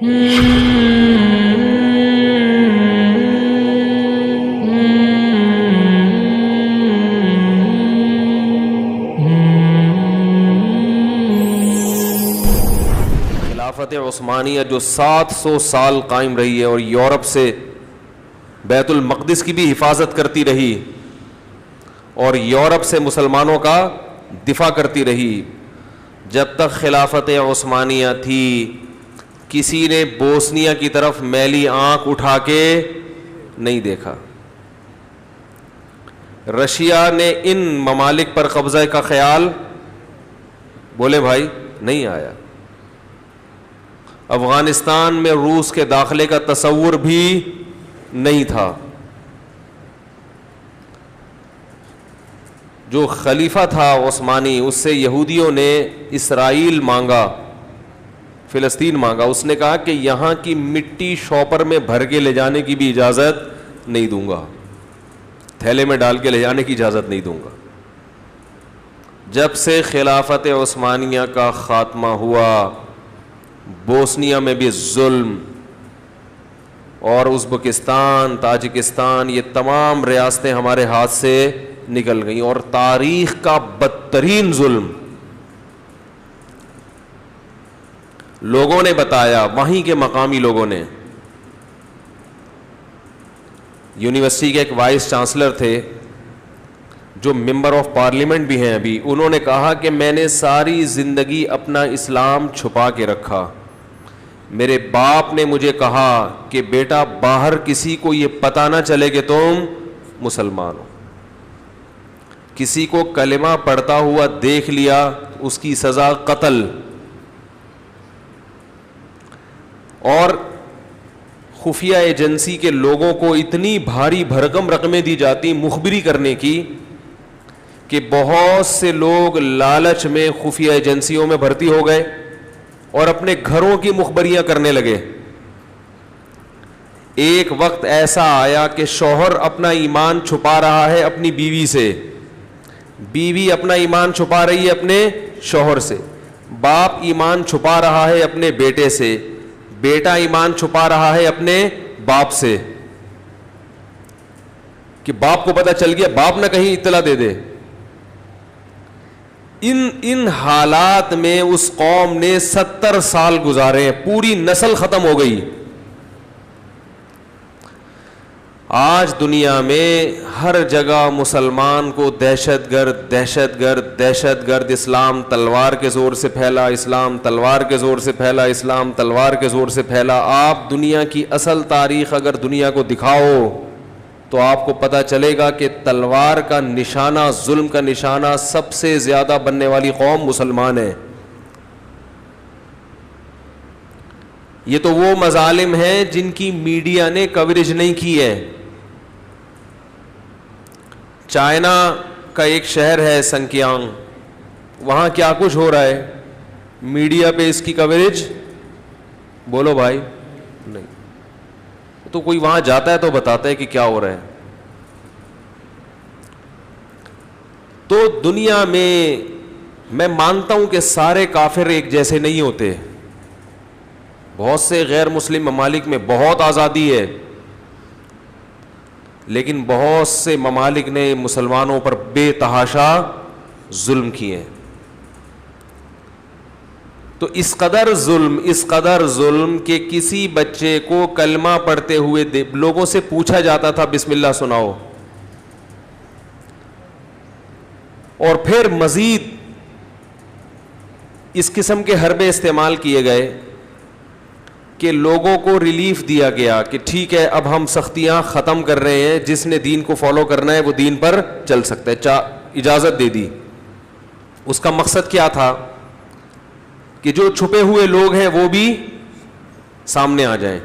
خلافت عثمانیہ جو 700 سال قائم رہی ہے اور یورپ سے بیت المقدس کی بھی حفاظت کرتی رہی اور یورپ سے مسلمانوں کا دفاع کرتی رہی، جب تک خلافت عثمانیہ تھی کسی نے بوسنیا کی طرف میلی آنکھ اٹھا کے نہیں دیکھا۔ رشیا نے ان ممالک پر قبضہ کا خیال بولے بھائی نہیں آیا۔ افغانستان میں روس کے داخلے کا تصور بھی نہیں تھا۔ جو خلیفہ تھا عثمانی، اس سے یہودیوں نے اسرائیل مانگا، فلسطین مانگا۔ اس نے کہا کہ یہاں کی مٹی شاپر میں بھر کے لے جانے کی بھی اجازت نہیں دوں گا، تھیلے میں ڈال کے لے جانے کی اجازت نہیں دوں گا۔ جب سے خلافت عثمانیہ کا خاتمہ ہوا، بوسنیا میں بھی ظلم، اور ازبکستان، تاجکستان، یہ تمام ریاستیں ہمارے ہاتھ سے نکل گئیں، اور تاریخ کا بدترین ظلم لوگوں نے بتایا، وہیں کے مقامی لوگوں نے۔ یونیورسٹی کے ایک وائس چانسلر تھے جو ممبر آف پارلیمنٹ بھی ہیں ابھی، انہوں نے کہا کہ میں نے ساری زندگی اپنا اسلام چھپا کے رکھا، میرے باپ نے مجھے کہا کہ بیٹا باہر کسی کو یہ پتہ نہ چلے کہ تم مسلمان ہو، کسی کو کلمہ پڑھتا ہوا دیکھ لیا اس کی سزا قتل۔ اور خفیہ ایجنسی کے لوگوں کو اتنی بھاری بھرکم رقمیں دی جاتی مخبری کرنے کی کہ بہت سے لوگ لالچ میں خفیہ ایجنسیوں میں بھرتی ہو گئے اور اپنے گھروں کی مخبریاں کرنے لگے۔ ایک وقت ایسا آیا کہ شوہر اپنا ایمان چھپا رہا ہے اپنی بیوی سے، بیوی اپنا ایمان چھپا رہی ہے اپنے شوہر سے، باپ ایمان چھپا رہا ہے اپنے بیٹے سے، بیٹا ایمان چھپا رہا ہے اپنے باپ سے، کہ باپ کو پتہ چل گیا، باپ نہ کہیں اطلاع دے دے۔ ان حالات میں اس قوم نے 70 سال گزارے ہیں، پوری نسل ختم ہو گئی۔ آج دنیا میں ہر جگہ مسلمان کو دہشت گرد دہشت گرد دہشت گرد، اسلام تلوار کے زور سے پھیلا، اسلام تلوار کے زور سے پھیلا، اسلام تلوار کے زور سے پھیلا۔ آپ دنیا کی اصل تاریخ اگر دنیا کو دکھاؤ تو آپ کو پتہ چلے گا کہ تلوار کا نشانہ، ظلم کا نشانہ، سب سے زیادہ بننے والی قوم مسلمان ہے۔ یہ تو وہ مظالم ہیں جن کی میڈیا نے کوریج نہیں کی ہے۔ چائنا کا ایک شہر ہے سنکیانگ، وہاں کیا کچھ ہو رہا ہے، میڈیا پہ اس کی کوریج بولو بھائی نہیں۔ تو کوئی وہاں جاتا ہے تو بتاتا ہے کہ کیا ہو رہا ہے۔ تو دنیا میں مانتا ہوں کہ سارے کافر ایک جیسے نہیں ہوتے، بہت سے غیر مسلم ممالک میں بہت آزادی ہے، لیکن بہت سے ممالک نے مسلمانوں پر بے تحاشا ظلم کیے ہیں۔ تو اس قدر ظلم کہ کسی بچے کو کلمہ پڑھتے ہوئے لوگوں سے پوچھا جاتا تھا بسم اللہ سناؤ، اور پھر مزید اس قسم کے حربے استعمال کیے گئے کہ لوگوں کو ریلیف دیا گیا کہ ٹھیک ہے اب ہم سختیاں ختم کر رہے ہیں، جس نے دین کو فالو کرنا ہے وہ دین پر چل سکتا ہے، اجازت دے دی۔ اس کا مقصد کیا تھا کہ جو چھپے ہوئے لوگ ہیں وہ بھی سامنے آ جائیں۔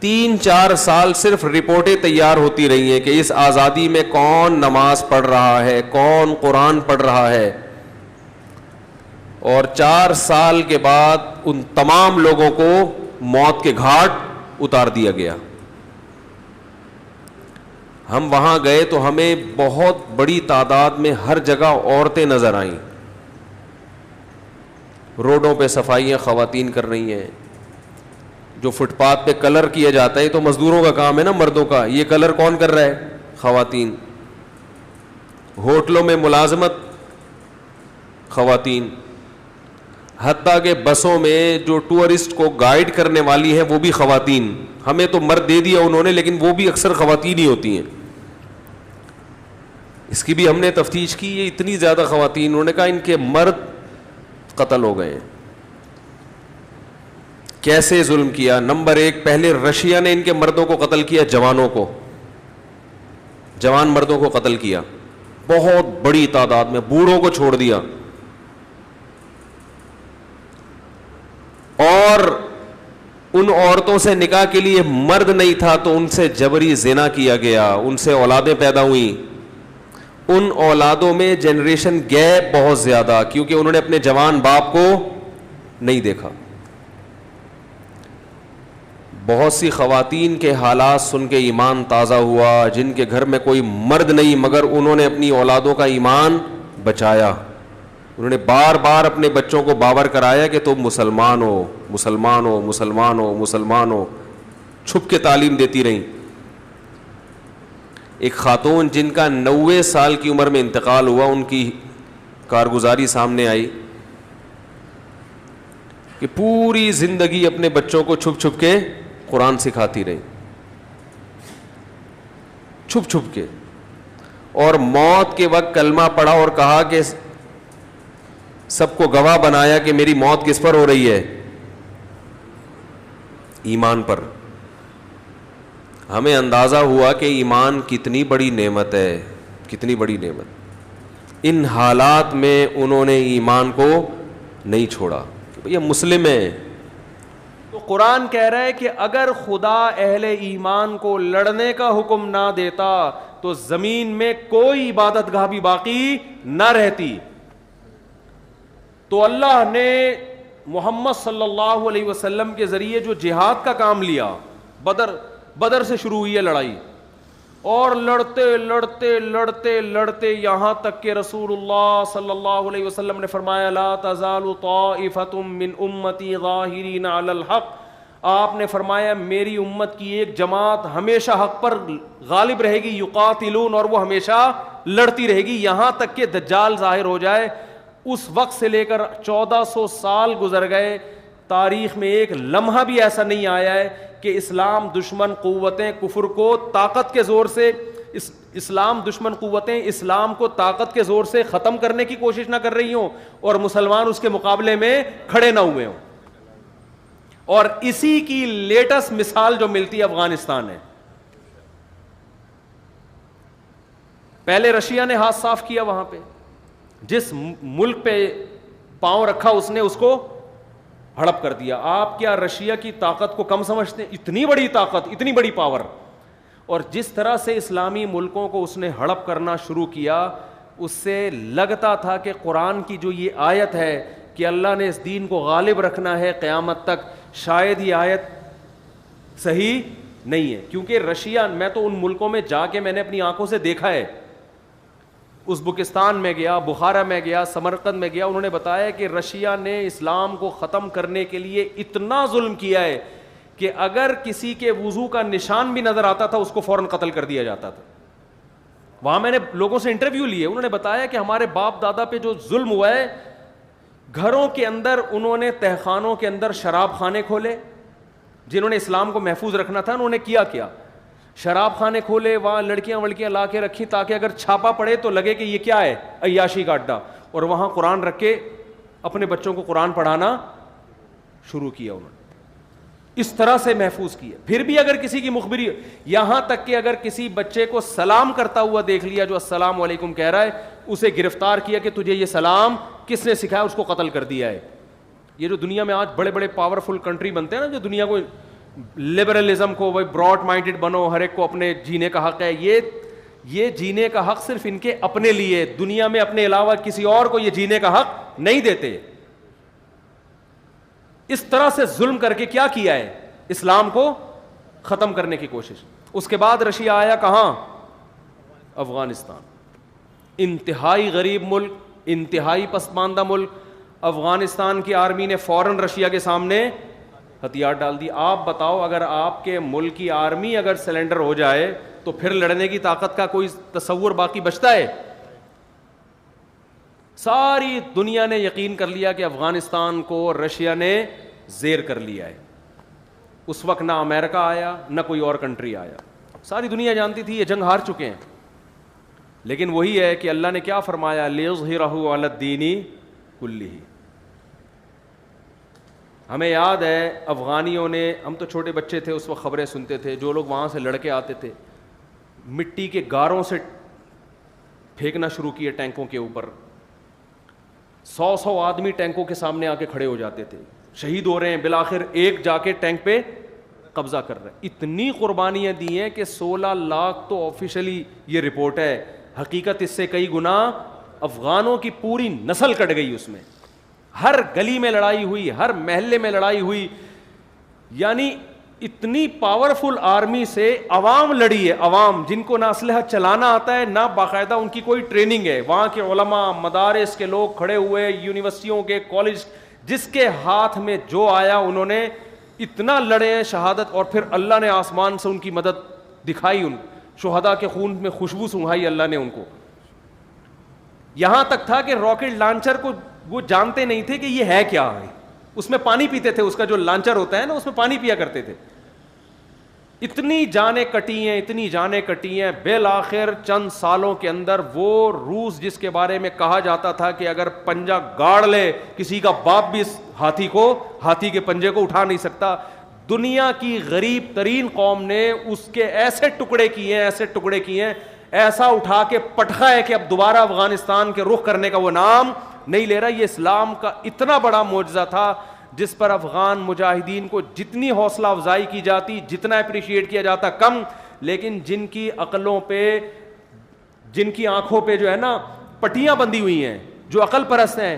3-4 سال صرف رپورٹیں تیار ہوتی رہی ہیں کہ اس آزادی میں کون نماز پڑھ رہا ہے، کون قرآن پڑھ رہا ہے، اور 4 سال کے بعد ان تمام لوگوں کو موت کے گھاٹ اتار دیا گیا۔ ہم وہاں گئے تو ہمیں بہت بڑی تعداد میں ہر جگہ عورتیں نظر آئیں، روڈوں پہ صفائیاں خواتین کر رہی ہیں، جو فٹ پاتھ پہ کلر کیا جاتا ہے یہ تو مزدوروں کا کام ہے نا, مردوں کا. یہ کلر کون کر رہا ہے؟ خواتین. ہوٹلوں میں ملازمت خواتین. حتیٰ کہ بسوں میں جو ٹورسٹ کو گائیڈ کرنے والی ہیں وہ بھی خواتین. ہمیں تو مرد دے دیا انہوں نے, لیکن وہ بھی اکثر خواتین ہی ہوتی ہیں. اس کی بھی ہم نے تفتیش کی. یہ اتنی زیادہ خواتین, انہوں نے کہا ان کے مرد قتل ہو گئے ہیں. کیسے ظلم کیا؟ نمبر ایک, پہلے رشیا نے ان کے مردوں کو قتل کیا, جوانوں کو, جوان مردوں کو قتل کیا بہت بڑی تعداد میں, بوڑھوں کو چھوڑ دیا. اور ان عورتوں سے نکاح کے لیے مرد نہیں تھا تو ان سے جبری زنا کیا گیا, ان سے اولادیں پیدا ہوئیں. ان اولادوں میں جنریشن گیپ بہت زیادہ, کیونکہ انہوں نے اپنے جوان باپ کو نہیں دیکھا. بہت سی خواتین کے حالات سن کے ایمان تازہ ہوا, جن کے گھر میں کوئی مرد نہیں مگر انہوں نے اپنی اولادوں کا ایمان بچایا. انہوں نے بار بار اپنے بچوں کو باور کرایا کہ تم مسلمان ہو, مسلمان ہو, مسلمان ہو, مسلمان ہو. چھپ کے تعلیم دیتی رہیں. ایک خاتون جن کا 90 سال کی عمر میں انتقال ہوا, ان کی کارگزاری سامنے آئی کہ پوری زندگی اپنے بچوں کو چھپ چھپ کے قرآن سکھاتی رہی, چھپ چھپ کے, اور موت کے وقت کلمہ پڑھا اور کہا کہ سب کو گواہ بنایا کہ میری موت کس پر ہو رہی ہے؟ ایمان پر. ہمیں اندازہ ہوا کہ ایمان کتنی بڑی نعمت ہے, کتنی بڑی نعمت. ان حالات میں انہوں نے ایمان کو نہیں چھوڑا. یہ مسلم ہے. تو قرآن کہہ رہا ہے کہ اگر خدا اہل ایمان کو لڑنے کا حکم نہ دیتا تو زمین میں کوئی عبادت گاہ بھی باقی نہ رہتی. تو اللہ نے محمد صلی اللہ علیہ وسلم کے ذریعے جو جہاد کا کام لیا, بدر سے شروع ہوئی ہے لڑائی, اور لڑتے لڑتے لڑتے لڑتے یہاں تک کہ رسول اللہ صلی اللہ علیہ وسلم نے فرمایا لا تزال طائفۃ من امتی ظاہرین علی الحق. آپ نے فرمایا میری امت کی ایک جماعت ہمیشہ حق پر غالب رہے گی, یقاتلون, اور وہ ہمیشہ لڑتی رہے گی یہاں تک کہ دجال ظاہر ہو جائے. اس وقت سے لے کر 1400 سال گزر گئے, تاریخ میں ایک لمحہ بھی ایسا نہیں آیا ہے کہ اسلام دشمن قوتیں کفر کو طاقت کے زور سے, اسلام دشمن قوتیں اسلام کو طاقت کے زور سے ختم کرنے کی کوشش نہ کر رہی ہوں اور مسلمان اس کے مقابلے میں کھڑے نہ ہوئے ہوں. اور اسی کی لیٹسٹ مثال جو ملتی ہے افغانستان ہے. پہلے رشیا نے ہاتھ صاف کیا, وہاں پہ جس ملک پہ پاؤں رکھا اس نے اس کو ہڑپ کر دیا. آپ کیا رشیا کی طاقت کو کم سمجھتے ہیں؟ اتنی بڑی طاقت, اتنی بڑی پاور. اور جس طرح سے اسلامی ملکوں کو اس نے ہڑپ کرنا شروع کیا, اس سے لگتا تھا کہ قرآن کی جو یہ آیت ہے کہ اللہ نے اس دین کو غالب رکھنا ہے قیامت تک, شاید یہ آیت صحیح نہیں ہے. کیونکہ رشیا, میں تو ان ملکوں میں جا کے میں نے اپنی آنکھوں سے دیکھا ہے, ازبکستان میں گیا, بخارا میں گیا, سمرقند میں گیا, انہوں نے بتایا کہ رشیا نے اسلام کو ختم کرنے کے لیے اتنا ظلم کیا ہے کہ اگر کسی کے وضو کا نشان بھی نظر آتا تھا اس کو فوراً قتل کر دیا جاتا تھا. وہاں میں نے لوگوں سے انٹرویو لیے, انہوں نے بتایا کہ ہمارے باپ دادا پہ جو ظلم ہوا ہے, گھروں کے اندر انہوں نے تہخانوں کے اندر شراب خانے کھولے, جنہوں نے اسلام کو محفوظ رکھنا تھا انہوں نے کیا شراب خانے کھولے, وہاں لڑکیاں لا کے رکھی تاکہ اگر چھاپا پڑے تو لگے کہ یہ کیا ہے, عیاشی کا اڈا, اور وہاں قرآن رکھ کے اپنے بچوں کو قرآن پڑھانا شروع کیا. انہوں نے اس طرح سے محفوظ کیا. پھر بھی اگر کسی کی مخبری, یہاں تک کہ اگر کسی بچے کو سلام کرتا ہوا دیکھ لیا جو السلام علیکم کہہ رہا ہے, اسے گرفتار کیا کہ تجھے یہ سلام کس نے سکھایا, اس کو قتل کر دیا ہے. یہ جو دنیا میں آج بڑے بڑے پاورفل کنٹری بنتے ہیں نا, جو دنیا کو لبرلزم کو براڈ مائنڈڈ بنو, ہر ایک کو اپنے جینے کا حق ہے, یہ جینے کا حق صرف ان کے اپنے لیے, دنیا میں اپنے علاوہ کسی اور کو یہ جینے کا حق نہیں دیتے. اس طرح سے ظلم کر کے کیا کیا ہے, اسلام کو ختم کرنے کی کوشش. اس کے بعد رشیا آیا کہاں, افغانستان. انتہائی غریب ملک, انتہائی پسماندہ ملک. افغانستان کی آرمی نے فوراً رشیا کے سامنے ہتھیار ڈال دی. آپ بتاؤ اگر آپ کے ملک کی آرمی اگر سلنڈر ہو جائے تو پھر لڑنے کی طاقت کا کوئی تصور باقی بچتا ہے؟ ساری دنیا نے یقین کر لیا کہ افغانستان کو رشیا نے زیر کر لیا ہے. اس وقت نہ امریکہ آیا نہ کوئی اور کنٹری آیا, ساری دنیا جانتی تھی یہ جنگ ہار چکے ہیں. لیکن وہی ہے کہ اللہ نے کیا فرمایا, لِيُظْهِرَهُ عَلَى الدِّينِ كُلِّهِ. ہمیں یاد ہے افغانیوں نے, ہم تو چھوٹے بچے تھے اس وقت خبریں سنتے تھے, جو لوگ وہاں سے لڑکے آتے تھے مٹی کے گاروں سے پھینکنا شروع کیے ٹینکوں کے اوپر. 100 آدمی ٹینکوں کے سامنے آ کے کھڑے ہو جاتے تھے, شہید ہو رہے ہیں, بالآخر ایک جا کے ٹینک پہ قبضہ کر رہے ہیں. اتنی قربانیاں دی ہیں کہ 16 لاکھ تو آفیشلی یہ رپورٹ ہے, حقیقت اس سے کئی گنا افغانوں کی پوری نسل کٹ گئی. اس میں ہر گلی میں لڑائی ہوئی, ہر محلے میں لڑائی ہوئی. یعنی اتنی پاورفل آرمی سے عوام لڑی ہے, عوام جن کو نہ اسلحہ چلانا آتا ہے نہ باقاعدہ ان کی کوئی ٹریننگ ہے. وہاں کے علماء, مدارس کے لوگ کھڑے ہوئے, یونیورسٹیوں کے, کالج, جس کے ہاتھ میں جو آیا انہوں نے اتنا لڑے ہیں شہادت. اور پھر اللہ نے آسمان سے ان کی مدد دکھائی, ان شہداء کے خون میں خوشبو سنگھائی اللہ نے ان کو. یہاں تک تھا کہ راکٹ لانچر کو وہ جانتے نہیں تھے کہ یہ ہے کیا ہے. اس میں پانی پیتے تھے, اس کا جو لانچر ہوتا ہے نا اس میں پانی پیا کرتے تھے. اتنی جانیں کٹی ہیں, اتنی جانیں کٹی ہیں. بالآخر چند سالوں کے اندر وہ روس جس کے بارے میں کہا جاتا تھا کہ اگر پنجہ گاڑ لے کسی کا باپ بھی اس ہاتھی کے پنجے کو اٹھا نہیں سکتا, دنیا کی غریب ترین قوم نے اس کے ایسے ٹکڑے کیے ہیں, ایسا اٹھا کے پٹخا ہے کہ اب دوبارہ افغانستان کے رخ کرنے کا وہ نام نہیں لے رہا. یہ اسلام کا اتنا بڑا معجزہ تھا جس پر افغان مجاہدین کو جتنی حوصلہ افزائی کی جاتی, جتنا اپریشیٹ کیا جاتا کم. لیکن جن کی عقلوں پہ, جن کی آنکھوں پہ جو ہے نا پٹیاں بندھی ہوئی ہیں, جو عقل پرست ہیں,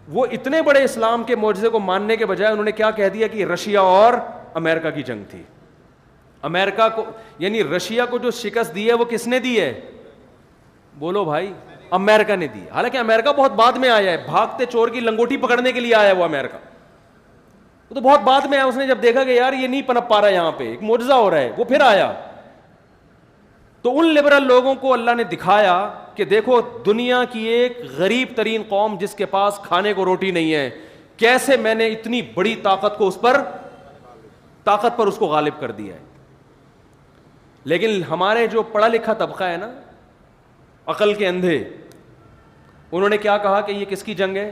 وہ اتنے بڑے اسلام کے معجزے کو ماننے کے بجائے انہوں نے کیا کہہ دیا کہ رشیا اور امریکہ کی جنگ تھی. امریکہ کو, یعنی رشیا کو جو شکست دی ہے وہ کس نے دی ہے؟ بولو بھائی, امریکہ نے دی. حالانکہ امریکہ بہت بعد میں آیا ہے, بھاگتے چور کی لنگوٹی پکڑنے کے لیے آیا ہے وہ امریکہ, وہ تو بہت بعد میں آیا. اس نے جب دیکھا کہ یار یہ نہیں پنپ پا رہا یہاں پہ, ایک معجزہ ہو رہا ہے, وہ پھر آیا. تو ان لبرل لوگوں کو اللہ نے دکھایا کہ دیکھو دنیا کی ایک غریب ترین قوم جس کے پاس کھانے کو روٹی نہیں ہے, کیسے میں نے اتنی بڑی طاقت کو طاقت پر اس کو غالب کر دیا ہے. لیکن ہمارے جو پڑھا لکھا طبقہ ہے نا, عقل کے اندھے, انہوں نے کیا کہا کہ یہ کس کی جنگ ہے؟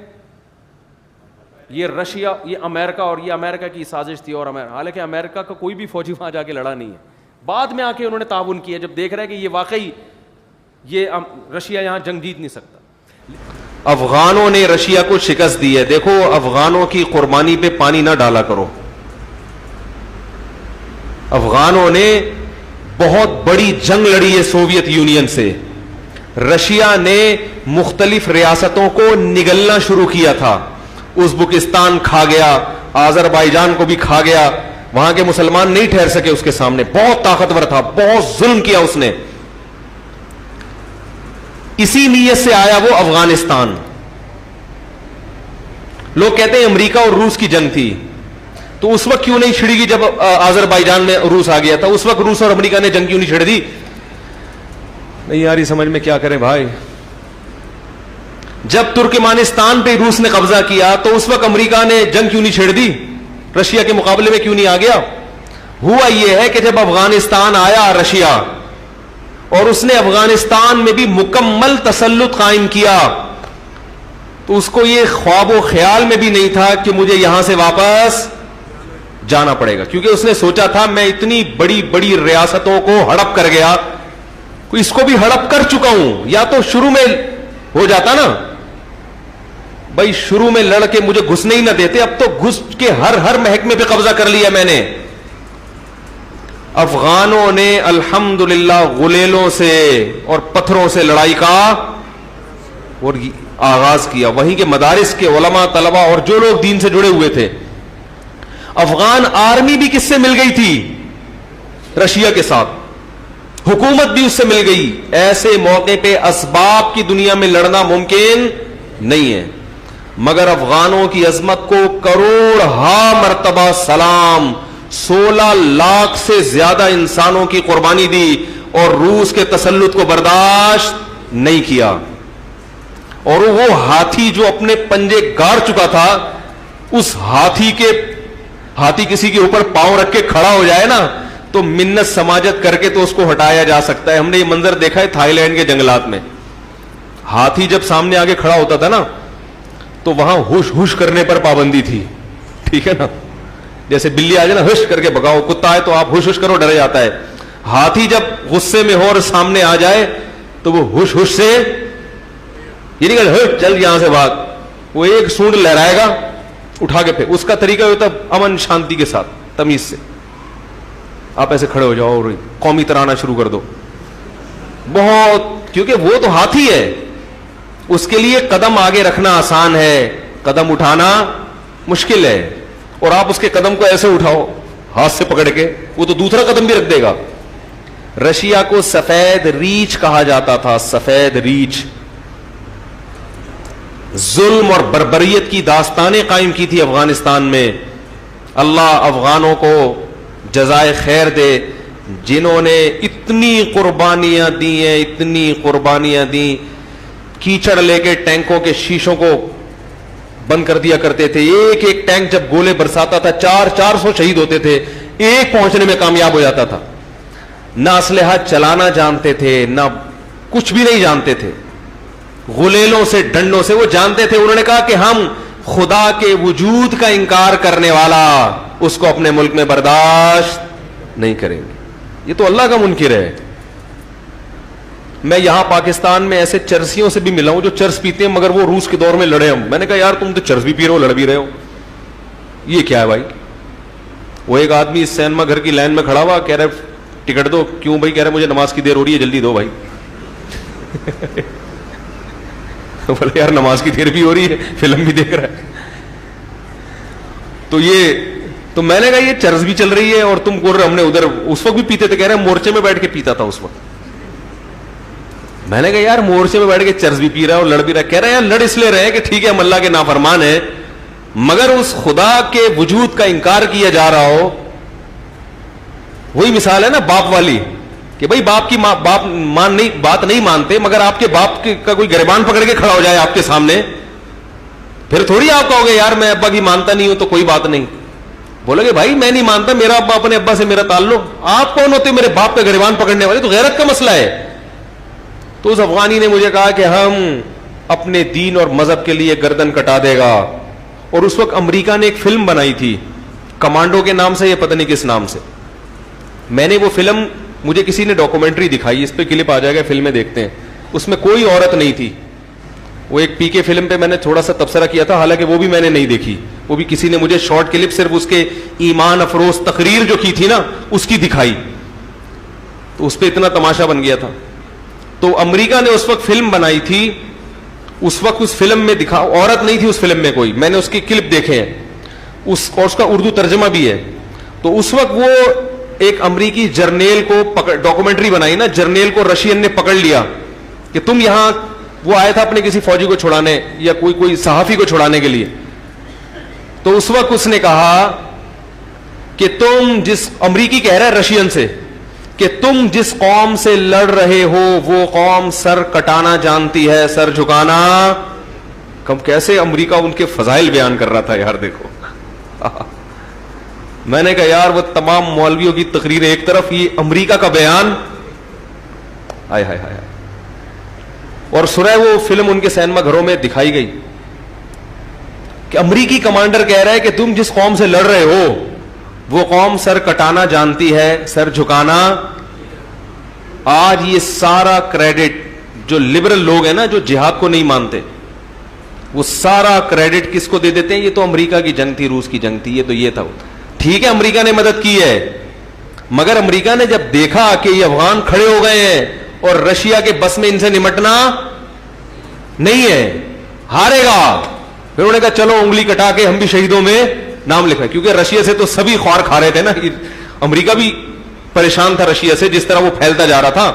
یہ رشیا, یہ امریکہ, اور یہ امریکہ کی سازش تھی. اور حالانکہ امریکہ کا کوئی بھی فوجی وہاں جا کے لڑا نہیں ہے, بعد میں آ کے انہوں نے تعاون کیا جب دیکھ رہا ہے کہ یہ واقعی یہ رشیا یہاں جنگ جیت نہیں سکتا. افغانوں نے رشیا کو شکست دی ہے. دیکھو افغانوں کی قربانی پہ پانی نہ ڈالا کرو. افغانوں نے بہت بڑی جنگ لڑی ہے سوویت یونین سے. رشیا نے مختلف ریاستوں کو نگلنا شروع کیا تھا. ازبکستان کھا گیا, آذربائیجان کو بھی کھا گیا, وہاں کے مسلمان نہیں ٹھہر سکے اس کے سامنے. بہت طاقتور تھا, بہت ظلم کیا اس نے. اسی نیت سے آیا وہ افغانستان. لوگ کہتے ہیں امریکہ اور روس کی جنگ تھی, تو اس وقت کیوں نہیں چھڑی گی جب آذربائیجان میں روس آ گیا تھا؟ اس وقت روس اور امریکہ نے جنگ کیوں نہیں چھڑ دی؟ نہیں یار, یہ سمجھ میں کیا کریں بھائی. جب ترکمانستان پہ روس نے قبضہ کیا تو اس وقت امریکہ نے جنگ کیوں نہیں چھیڑ دی؟ رشیا کے مقابلے میں کیوں نہیں آ گیا؟ ہوا یہ ہے کہ جب افغانستان آیا رشیا, اور اس نے افغانستان میں بھی مکمل تسلط قائم کیا, تو اس کو یہ خواب و خیال میں بھی نہیں تھا کہ مجھے یہاں سے واپس جانا پڑے گا. کیونکہ اس نے سوچا تھا میں اتنی بڑی بڑی ریاستوں کو ہڑپ کر گیا, اس کو بھی ہڑپ کر چکا ہوں. یا تو شروع میں ہو جاتا نا بھائی, شروع میں لڑ کے مجھے گھسنے ہی نہ دیتے, اب تو گھس کے ہر محکمے پہ قبضہ کر لیا میں نے. افغانوں نے الحمدللہ غلیلوں سے اور پتھروں سے لڑائی کا اور آغاز کیا. وہیں کے مدارس کے علماء, طلبہ اور جو لوگ دین سے جڑے ہوئے تھے. افغان آرمی بھی کس سے مل گئی تھی؟ رشیا کے ساتھ. حکومت بھی اس سے مل گئی. ایسے موقع پہ اسباب کی دنیا میں لڑنا ممکن نہیں ہے. مگر افغانوں کی عظمت کو کروڑ مرتبہ سلام. 16 لاکھ سے زیادہ انسانوں کی قربانی دی اور روس کے تسلط کو برداشت نہیں کیا. اور وہ ہاتھی جو اپنے پنجے گاڑ چکا تھا, اس ہاتھی کسی کے اوپر پاؤں رکھ کے کھڑا ہو جائے نا تو منت سماجت کر کے تو اس کو ہٹایا جا سکتا ہے. ہم نے یہ منظر دیکھا ہے تھائی لینڈ کے جنگلات میں. ہاتھی جب سامنے آگے کھڑا ہوتا تھا نا تو وہاں ہوش ہوش کرنے پر پابندی تھی, ٹھیک ہے نا. جیسے بلی آ جائے نا ہش کر کے بھگاؤ, کتا ہے تو آپ ہوش ہوش کرو, ڈر جاتا ہے. ہاتھی جب غصے میں ہو اور سامنے آ جائے تو وہ ہوش ہوش سے یہ نہیں کہ چل یہاں سے بھاگ, وہ ایک سونڈ لہرائے گا اٹھا کے پھر. اس کا طریقہ ہوتا ہے امن شانتی کے ساتھ تمیز سے. آپ ایسے کھڑے ہو جاؤ اور قومی ترانہ شروع کر دو بہت, کیونکہ وہ تو ہاتھی ہے, اس کے لیے قدم آگے رکھنا آسان ہے, قدم اٹھانا مشکل ہے. اور آپ اس کے قدم کو ایسے اٹھاؤ ہاتھ سے پکڑ کے, وہ تو دوسرا قدم بھی رکھ دے گا. رشیا کو سفید ریچھ کہا جاتا تھا, سفید ریچھ. ظلم اور بربریت کی داستانیں قائم کی تھی افغانستان میں. اللہ افغانوں کو جزائے خیر دے جنہوں نے اتنی قربانیاں دی ہیں, اتنی قربانیاں دی. کیچڑ لے کے ٹینکوں کے شیشوں کو بند کر دیا کرتے تھے. ایک ایک ٹینک جب گولے برساتا تھا 400 شہید ہوتے تھے, ایک پہنچنے میں کامیاب ہو جاتا تھا. نہ اسلحہ چلانا جانتے تھے, نہ کچھ بھی نہیں جانتے تھے. غلیلوں سے ڈنڈوں سے وہ جانتے تھے. انہوں نے کہا کہ ہم خدا کے وجود کا انکار کرنے والا اس کو اپنے ملک میں برداشت نہیں کریں گے. یہ تو اللہ کا منکر ہے. میں یہاں پاکستان میں ایسے چرسیوں سے بھی ملا ہوں جو چرس پیتے ہیں مگر وہ روس کے دور میں لڑے ہوں. میں نے کہا یار تم تو چرس بھی پی رہے ہو, لڑ بھی رہے ہو, یہ کیا ہے بھائی؟ وہ ایک آدمی اس سینما گھر کی لائن میں کھڑا ہوا, کہہ رہے ٹکٹ دو. کیوں بھائی؟ کہہ رہے مجھے نماز کی دیر ہو رہی ہے, جلدی دو بھائی. بولے یار نماز کی دیر بھی ہو رہی ہے, فلم بھی دیکھ رہا ہے. تو میں نے کہا یہ چرس بھی چل رہی ہے اور تم بول رہے ہم نے ادھر اس وقت بھی پیتے تھے. کہہ رہے مورچے میں بیٹھ کے پیتا تھا اس وقت. میں نے کہا یار مورچے میں بیٹھ کے چرس بھی پی رہا ہے اور لڑ بھی رہا ہے. کہہ رہے ہیں لڑ اس لیے رہے کہ ٹھیک ہے ہم اللہ کے نافرمان ہیں مگر اس خدا کے وجود کا انکار کیا جا رہا ہو. وہی مثال ہے نا باپ والی کہ بھائی باپ کی بات نہیں مانتے مگر آپ کے باپ کا کوئی گریبان پکڑ کے کھڑا ہو جائے آپ کے سامنے, پھر تھوڑی آپ کہو گے یار میں ابا کی مانتا نہیں ہوں تو کوئی بات نہیں. بولو گے بھائی میں نہیں مانتا, میرا ابا اپنے ابا سے میرا تعلق, آپ کون ہوتے میرے باپ کا گریبان پکڑنے والے؟ تو غیرت کا مسئلہ ہے. تو اس افغانی نے مجھے کہا کہ ہم اپنے دین اور مذہب کے لیے گردن کٹا دے گا. اور اس وقت امریکہ نے ایک فلم بنائی تھی کمانڈو کے نام سے, یہ پتہ نہیں کس نام سے. میں نے وہ فلم, مجھے کسی نے ڈاکومنٹری دکھائی, اس پہ کلپ آ جائے گا, فلمیں دیکھتے ہیں. اس میں کوئی عورت نہیں تھی. وہ ایک پی کے فلم پہ میں نے تھوڑا سا تبصرہ کیا تھا, حالانکہ وہ بھی میں نے نہیں دیکھی, وہ بھی کسی نے مجھے شارٹ کلپ صرف اس کے ایمان افروز تقریر جو کی تھی نا اس کی دکھائی, تو اس پہ اتنا تماشا بن گیا تھا. تو امریکہ نے اس وقت فلم بنائی تھی, اس وقت اس فلم میں دکھا عورت نہیں تھی اس فلم میں کوئی, میں نے اس کی کلپ دیکھے ہیں اور اس کا اردو ترجمہ بھی ہے. تو اس وقت وہ ایک امریکی جرنیل کو ڈاکومنٹری بنائی نا, جرنیل کو رشین نے پکڑ لیا کہ تم یہاں, وہ آیا تھا اپنے کسی فوجی کو چھڑانے یا کوئی صحافی کو چھڑانے کے لیے. تو اس وقت اس نے کہا کہ تم جس, امریکی کہہ رہا ہے رشین سے کہ تم جس قوم سے لڑ رہے ہو وہ قوم سر کٹانا جانتی ہے, سر جھکانا کم. کیسے امریکہ ان کے فضائل بیان کر رہا تھا یار, دیکھو. میں نے کہا یار وہ تمام مولویوں کی تقریریں ایک طرف, یہ امریکہ کا بیان, ہائے ہائے ہائے. اور سنیں وہ فلم ان کے سینما گھروں میں دکھائی گئی کہ امریکی کمانڈر کہہ رہا ہے کہ تم جس قوم سے لڑ رہے ہو وہ قوم سر کٹانا جانتی ہے, سر جھکانا. آج یہ سارا کریڈٹ جو لبرل لوگ ہیں نا, جو جہاد کو نہیں مانتے, وہ سارا کریڈٹ کس کو دے دیتے ہیں؟ یہ تو امریکہ کی جنگ تھی, روس کی جنگ تھی, یہ تھا. ٹھیک ہے امریکہ نے مدد کی ہے مگر امریکہ نے جب دیکھا کہ یہ افغان کھڑے ہو گئے ہیں اور رشیا کے بس میں ان سے نمٹنا نہیں ہے, ہارے گا, پھر انہوں نے کہا چلو انگلی کٹا کے ہم بھی شہیدوں میں نام لکھا. کیونکہ رشیا سے تو سبھی خوار کھا رہے تھے نا, امریکہ بھی پریشان تھا رشیا سے جس طرح وہ پھیلتا جا رہا تھا.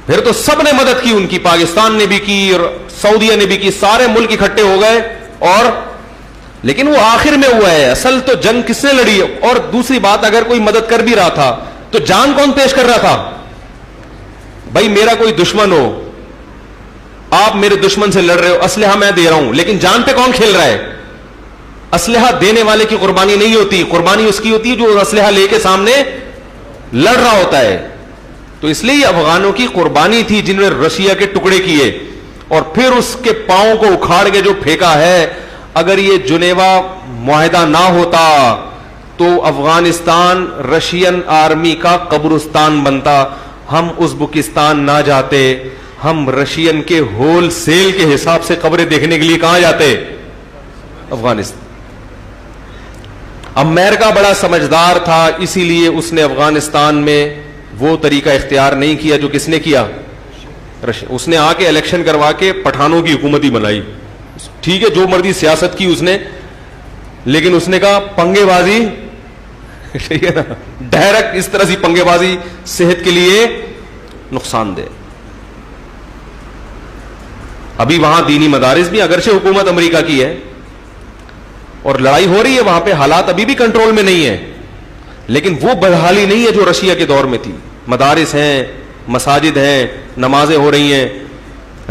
پھر تو سب نے مدد کی ان کی, پاکستان نے بھی کی اور سعودیہ نے بھی کی, سارے ملک اکٹھے ہو گئے. اور لیکن وہ آخر میں ہوا ہے, اصل تو جنگ کس نے لڑی. اور دوسری بات, اگر کوئی مدد کر بھی رہا تھا تو جان کون پیش کر رہا تھا؟ بھائی میرا کوئی دشمن ہو, آپ میرے دشمن سے لڑ رہے ہو, اسلحہ میں دے رہا ہوں, لیکن جان پہ کون کھیل رہا ہے؟ اسلحہ دینے والے کی قربانی نہیں ہوتی, قربانی اس کی ہوتی ہے جو اسلحہ لے کے سامنے لڑ رہا ہوتا ہے. تو اس لیے یہ افغانوں کی قربانی تھی جنہوں نے رشیا کے ٹکڑے کیے اور پھر اس کے پاؤں کو اکھاڑ کے جو پھینکا ہے. اگر یہ جنیوا معاہدہ نہ ہوتا تو افغانستان رشین آرمی کا قبرستان بنتا. ہم ازبکستان نہ جاتے, ہم رشین کے ہول سیل کے حساب سے قبریں دیکھنے کے لیے کہاں جاتے؟ افغانستان. امریکہ بڑا سمجھدار تھا, اسی لیے اس نے افغانستان میں وہ طریقہ اختیار نہیں کیا جو کس نے کیا؟ اس نے آ کے الیکشن کروا کے پٹھانوں کی حکومت ہی بنائی. ٹھیک ہے, جو مرضی سیاست کی اس نے, لیکن اس نے کہا پنگے بازی ٹھیک ہے نا, ڈائریکٹ اس طرح سے پنگے بازی صحت کے لیے نقصان دہ. ابھی وہاں دینی مدارس بھی اگرچہ حکومت امریکہ کی ہے اور لڑائی ہو رہی ہے وہاں پہ, حالات ابھی بھی کنٹرول میں نہیں ہے, لیکن وہ بحالی نہیں ہے جو رشیا کے دور میں تھی. مدارس ہیں, مساجد ہیں, نمازیں ہو رہی ہیں.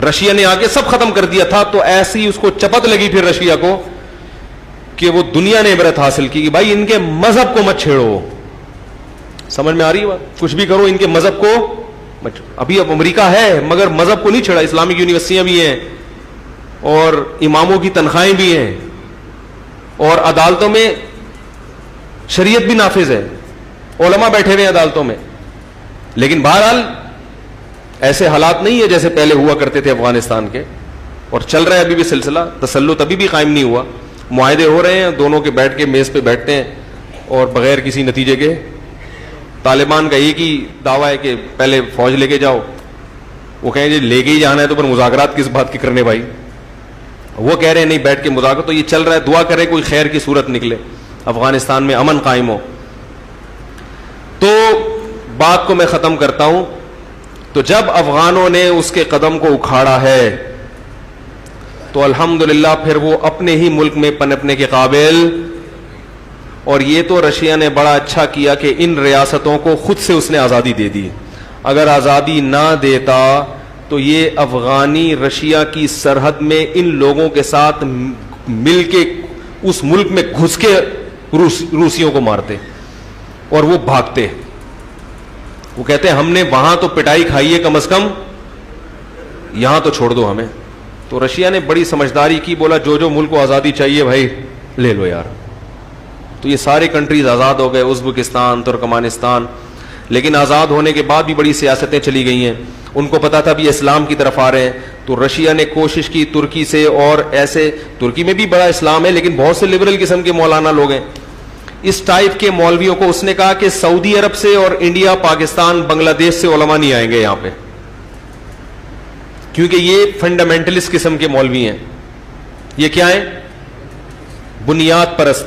رشیا نے آ کے سب ختم کر دیا تھا, تو ایسی اس کو چپت لگی پھر رشیا کو کہ وہ دنیا نے عبرت حاصل کی کہ بھائی ان کے مذہب کو مت چھیڑو. سمجھ میں آ رہی ہے بات؟ کچھ بھی کرو ان کے مذہب کو مت. ابھی اب امریکہ ہے مگر مذہب کو نہیں چھیڑا. اسلامک یونیورسٹیاں بھی ہیں اور اماموں کی تنخواہیں بھی ہیں اور عدالتوں میں شریعت بھی نافذ ہے, علماء بیٹھے ہوئے ہیں عدالتوں میں. لیکن بہرحال ایسے حالات نہیں ہے جیسے پہلے ہوا کرتے تھے افغانستان کے, اور چل رہا ہے ابھی بھی سلسلہ. تسلط ابھی بھی قائم نہیں ہوا, معاہدے ہو رہے ہیں, دونوں کے بیٹھ کے میز پہ بیٹھتے ہیں اور بغیر کسی نتیجے کے. طالبان کا ایک ہی دعویٰ ہے کہ پہلے فوج لے کے جاؤ, وہ کہیں جی لے کے ہی جانا ہے تو پھر مذاکرات کس بات کی کرنے بھائی. وہ کہہ رہے ہیں نہیں بیٹھ کے مذاکرات. تو یہ چل رہا ہے, دعا کرے کوئی خیر کی صورت نکلے, افغانستان میں امن قائم ہو. تو بات کو میں ختم کرتا ہوں. تو جب افغانوں نے اس کے قدم کو اکھاڑا ہے تو الحمدللہ پھر وہ اپنے ہی ملک میں پنپنے کے قابل. اور یہ تو رشیا نے بڑا اچھا کیا کہ ان ریاستوں کو خود سے اس نے آزادی دے دی. اگر آزادی نہ دیتا تو یہ افغانی رشیا کی سرحد میں ان لوگوں کے ساتھ مل کے اس ملک میں گھس کے روسیوں کو مارتے اور وہ بھاگتے. وہ کہتے ہیں ہم نے وہاں تو پٹائی کھائی ہے, کم از کم یہاں تو چھوڑ دو ہمیں. تو رشیا نے بڑی سمجھداری کی, بولا جو جو ملک کو آزادی چاہیے بھائی لے لو یار. تو یہ سارے کنٹریز آزاد ہو گئے, ازبکستان, ترکمانستان. لیکن آزاد ہونے کے بعد بھی بڑی سیاستیں چلی گئی ہیں. ان کو پتا تھا بھی اسلام کی طرف آ رہے ہیں, تو رشیا نے کوشش کی ترکی سے, اور ایسے ترکی میں بھی بڑا اسلام ہے لیکن بہت سے لبرل قسم کے مولانا لوگ ہیں. اس ٹائپ کے مولویوں کو اس نے کہا کہ سعودی عرب سے اور انڈیا, پاکستان, بنگلہ دیش سے علماء نہیں آئیں گے یہاں پہ, کیونکہ یہ فنڈامنٹلسٹ قسم کے مولوی ہیں. یہ کیا ہیں؟ بنیاد پرست.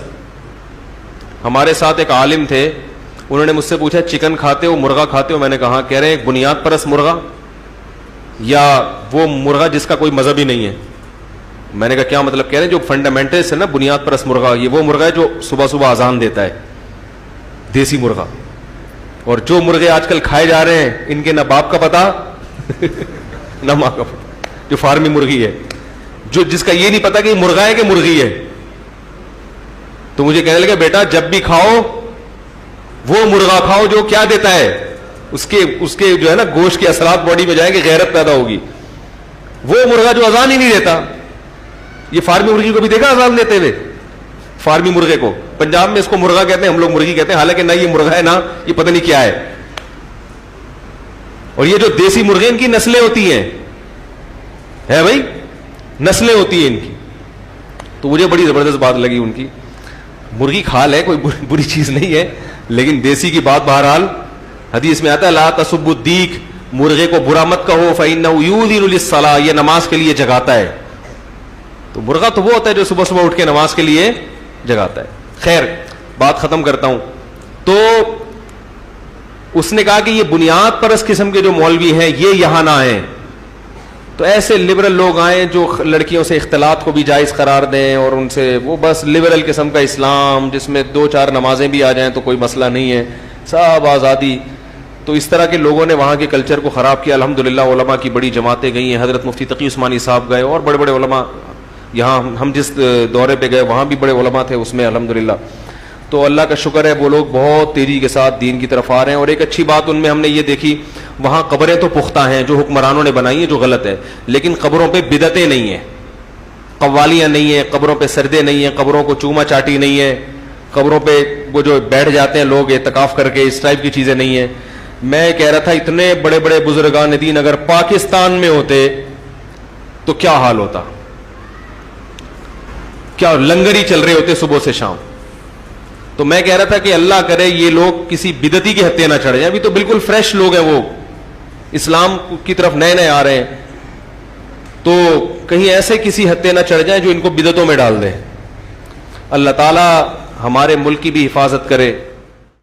ہمارے ساتھ ایک عالم تھے, انہوں نے مجھ سے پوچھا چکن کھاتے ہو, مرغا کھاتے ہو؟ میں نے کہا. کہہ رہے ہیں بنیاد پرست مرغا یا وہ مرغا جس کا کوئی مذہب ہی نہیں ہے؟ میں نے کہا کیا مطلب؟ کہہ رہے ہیں جو فنڈامنٹلسٹ ہے نا, بنیاد پرست مرغا, یہ وہ مرغا ہے جو صبح صبح اذان دیتا ہے, دیسی مرغا. اور جو مرغے آج کل کھائے جا رہے ہیں ان کے نہ باپ کا پتا نہ ماں کا پتا. جو فارمی مرغی ہے, جو جس کا یہ نہیں پتا کہ یہ مرغا ہے کہ مرغی ہے. تو مجھے کہنے لگا بیٹا جب بھی کھاؤ وہ مرغا کھاؤ جو کیا دیتا ہے, اس کے جو ہے نا گوشت کے اثرات باڈی میں جائیں گے, غیرت پیدا ہوگی. وہ مرغا جو اذان ہی نہیں دیتا. یہ فارمی مرغی کو بھی دیکھا اذان دیتے ہوئے؟ فارمی مرغے کو پنجاب میں اس کو مرغا کہتے ہیں, ہم لوگ مرغی کہتے ہیں, حالانکہ نہ یہ مرغا ہے نہ یہ پتہ نہیں کیا ہے. اور یہ جو دیسی مرغے ان کی نسلیں ہوتی ہیں, ہے بھائی, نسلیں ہوتی ہیں ان کی. تو مجھے بڑی زبردست بات لگی ان کی. مرغی کھا لے, کوئی بری چیز نہیں ہے, لیکن دیسی کی بات بہرحال حدیث میں آتا ہے لا تسبوا الدیک, مرغے کو برا مت کہو, فإنه یؤذن للصلاۃ, یہ نماز کے لیے جگاتا ہے. تو مرغا تو وہ ہوتا ہے جو صبح صبح اٹھ کے نماز کے لیے جگاتا ہے. خیر بات ختم کرتا ہوں. تو اس نے کہا کہ یہ بنیاد پرست قسم کے جو مولوی ہیں یہ یہاں نہ آئیں. تو ایسے لبرل لوگ آئیں جو لڑکیوں سے اختلاط کو بھی جائز قرار دیں اور ان سے وہ بس لبرل قسم کا اسلام جس میں 2-4 نمازیں بھی آ جائیں تو کوئی مسئلہ نہیں ہے, سب آزادی. تو اس طرح کے لوگوں نے وہاں کے کلچر کو خراب کیا. الحمدللہ علماء کی بڑی جماعتیں گئی ہیں, حضرت مفتی تقی عثمانی صاحب گئے اور بڑے بڑے علماء, یہاں ہم جس دورے پہ گئے وہاں بھی بڑے علماء تھے اس میں الحمدللہ. تو اللہ کا شکر ہے وہ لوگ بہت تیزی کے ساتھ دین کی طرف آ رہے ہیں. اور ایک اچھی بات ان میں ہم نے یہ دیکھی, وہاں قبریں تو پختہ ہیں جو حکمرانوں نے بنائی ہیں جو غلط ہے, لیکن قبروں پہ بدعتیں نہیں ہیں, قوالیاں نہیں ہیں, قبروں پہ سردے نہیں ہیں, قبروں کو چوما چاٹی نہیں ہے, قبروں پہ وہ جو بیٹھ جاتے ہیں لوگ اعتکاف کر کے, اس ٹائپ کی چیزیں نہیں ہیں. میں کہہ رہا تھا اتنے بڑے بڑے بزرگان دین اگر پاکستان میں ہوتے تو کیا حال ہوتا, کیا لنگر ہی چل رہے ہوتے صبح سے شام. تو میں کہہ رہا تھا کہ اللہ کرے یہ لوگ کسی بدعتی کے ہتھے نہ چڑھ جائیں. ابھی تو بالکل فریش لوگ ہیں, وہ اسلام کی طرف نئے نئے آ رہے ہیں, تو کہیں ایسے کسی ہتھے نہ چڑھ جائیں جو ان کو بدعتوں میں ڈال دیں. اللہ تعالی ہمارے ملک کی بھی حفاظت کرے,